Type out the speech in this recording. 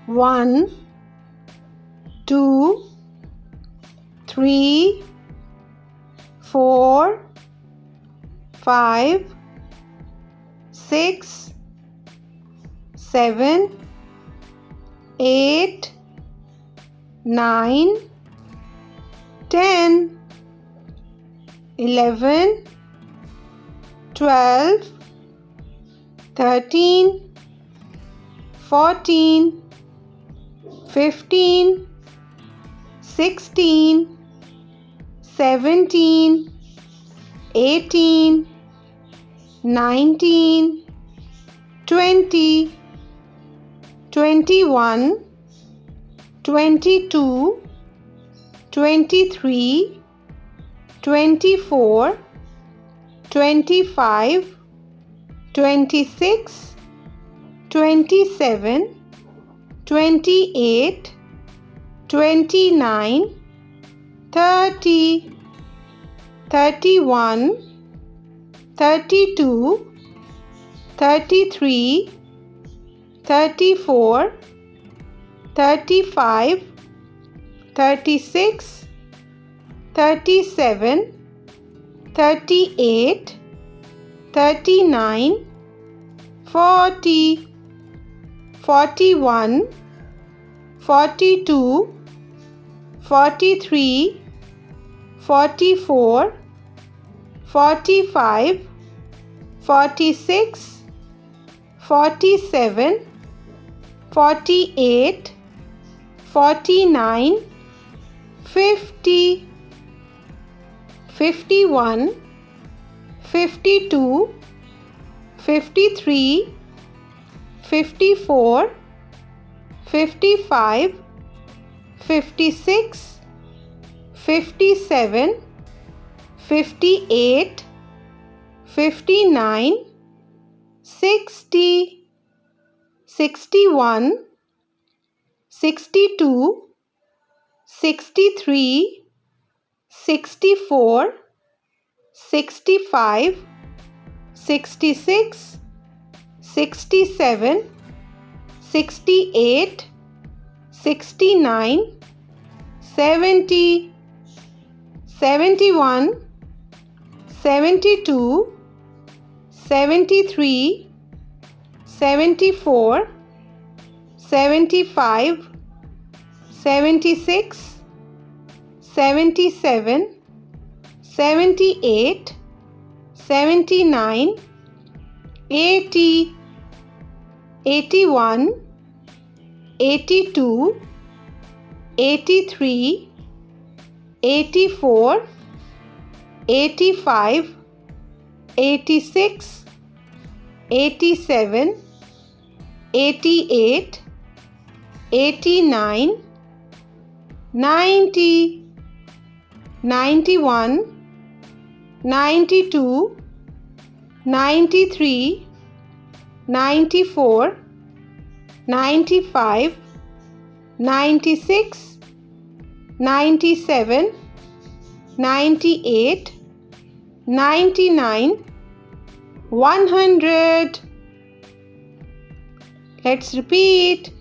1, 2, 3, 4, 5, 6, 7, 8, 9, 10, 11, 12, 13, 14, 15, 16, 17, 18, 19, 20, 21, 22, 23, 24, 25, 26, 27, 28, 29, 30, 31, 32, 33, 34, 35, 36, 37, 38, 39, 40, 41, 42, 43, 44, 45, 46, 47, 48, 49, 50, 51, 52, 53, 54, 55, 56, 57, 58, 59, 60, 61, 62, 63, 64, 65, 66, 67, 68, 69, 70, 71, 72, 73, 74, 75, 76, 77, 78, 79, 80, 81, 82, 83, 84, 85, 86, 87, 88, 89, 90, 91, 92, 93, 94, 95, 96, 97, 98, 99, 100. Let's repeat.